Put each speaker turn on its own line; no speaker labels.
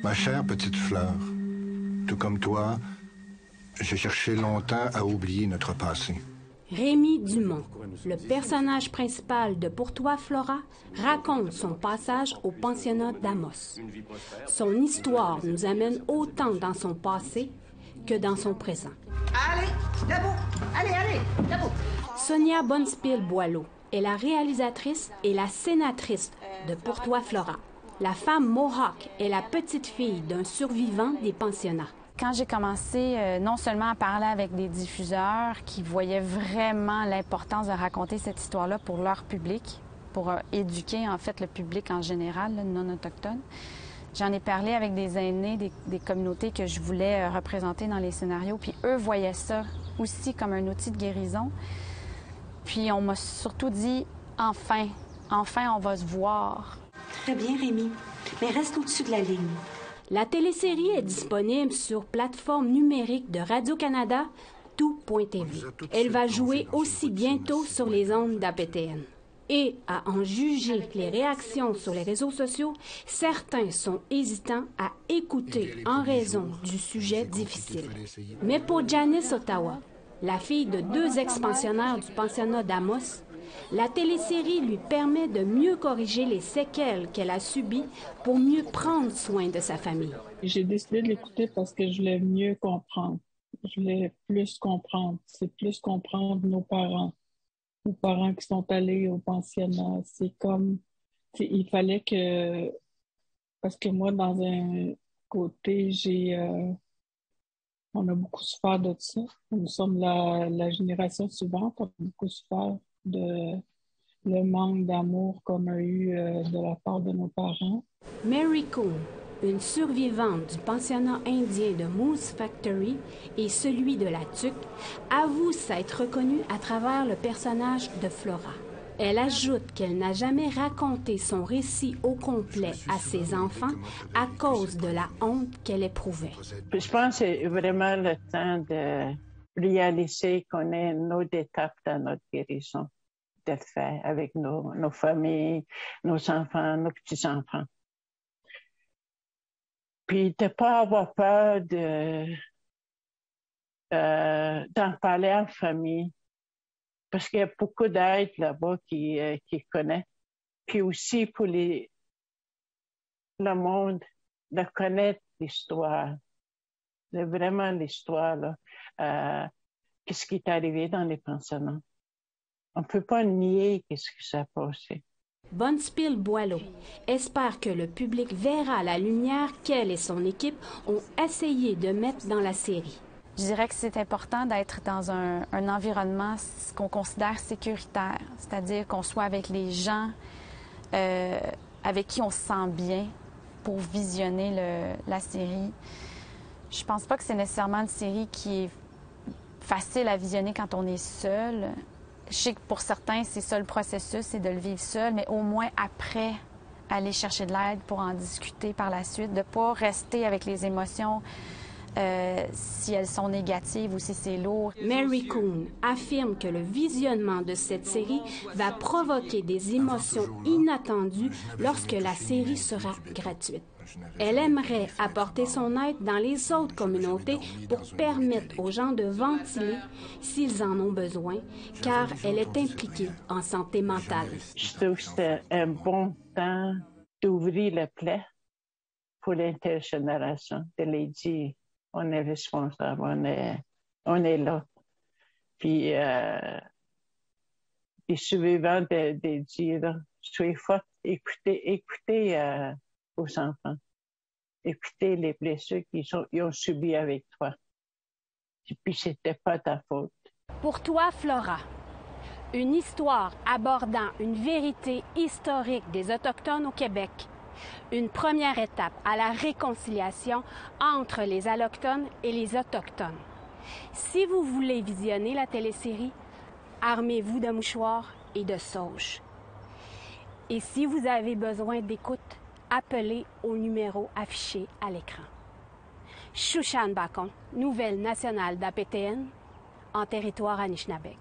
Ma chère petite fleur, tout comme toi, j'ai cherché longtemps à oublier notre passé.
Rémi Dumont, le personnage principal de Pour toi, Flora, raconte son passage au pensionnat d'Amos. Son histoire nous amène autant dans son passé que dans son présent.
Allez, debout! Allez, debout!
Sonia Bonspiel-Boileau est la réalisatrice et la sénatrice de Pour toi, Flora. La femme Mohawk est la petite-fille d'un survivant des pensionnats.
Quand j'ai commencé non seulement à parler avec des diffuseurs qui voyaient vraiment l'importance de raconter cette histoire-là pour leur public, pour éduquer en fait le public en général, là, non autochtone, j'en ai parlé avec des aînés, des communautés que je voulais représenter dans les scénarios, puis eux voyaient ça aussi comme un outil de guérison. Puis on m'a surtout dit « enfin on va se voir ».
Très bien, Rémi, mais reste au-dessus de la ligne.
La télésérie est disponible sur plateforme numérique de Radio-Canada, tout.tv. Elle va jouer aussi bientôt sur les ondes d'APTN. Et à en juger les réactions sur les réseaux sociaux, certains sont hésitants à écouter en raison du sujet difficile. Mais pour Janice Ottawa, la fille de 2 ex-pensionnaires du pensionnat d'Amos, la télésérie lui permet de mieux corriger les séquelles qu'elle a subies pour mieux prendre soin de sa famille.
J'ai décidé de l'écouter parce que je voulais mieux comprendre. Je voulais plus comprendre. C'est plus comprendre nos parents qui sont allés au pensionnat. C'est comme, il fallait que, parce que moi, dans un côté, on a beaucoup souffert de ça. Nous sommes la génération suivante, on a beaucoup souffert de le manque d'amour qu'on a eu de la part de nos parents.
Mary Coon, une survivante du pensionnat indien de Moose Factory et celui de la Tuque, avoue s'être reconnue à travers le personnage de Flora. Elle ajoute qu'elle n'a jamais raconté son récit au complet à ses enfants à cause de la honte qu'elle éprouvait.
Je pense que c'est vraiment le temps de réaliser qu'on est une autre étape dans notre guérison, de le faire avec nos familles, nos enfants, nos petits-enfants. Puis de ne pas avoir peur d'en parler en famille, parce qu'il y a beaucoup d'aide là-bas qui connaît. Puis aussi pour le monde de connaître l'histoire, vraiment l'histoire, là, qu'est-ce qui est arrivé dans les pensionnats. On ne peut pas nier qu'est-ce qui s'est passé.
Bonspiel-Boileau espère que le public verra la lumière qu'elle et son équipe ont essayé de mettre dans la série.
Je dirais que c'est important d'être dans un environnement qu'on considère sécuritaire, c'est-à-dire qu'on soit avec les gens avec qui on se sent bien pour visionner la série. Je pense pas que c'est nécessairement une série qui est facile à visionner quand on est seul. Je sais que pour certains, c'est ça le processus, c'est de le vivre seul, mais au moins après, aller chercher de l'aide pour en discuter par la suite, de ne pas rester avec les émotions si elles sont négatives ou si c'est lourd.
Mary Coon affirme que le visionnement de cette série va provoquer des émotions inattendues lorsque la série sera gratuite. Elle aimerait apporter son aide dans les autres communautés pour permettre aux gens de ventiler s'ils en ont besoin, car elle est impliquée en santé mentale.
Je trouve que c'est un bon temps d'ouvrir la plaie pour l'intergénération, de les dire on est responsable, on est là. Puis les survivants de dire soyez forts, écoutez aux enfants. Écoutez les blessures qu'ils ont subies avec toi. Et puis, c'était pas ta faute.
Pour toi, Flora, une histoire abordant une vérité historique des Autochtones au Québec. Une première étape à la réconciliation entre les Allochtones et les Autochtones. Si vous voulez visionner la télésérie, armez-vous de mouchoirs et de sauges. Et si vous avez besoin d'écoute, appelez au numéro affiché à l'écran. Shushan Bacon, nouvelle nationale d'APTN, en territoire Anishinaabeg.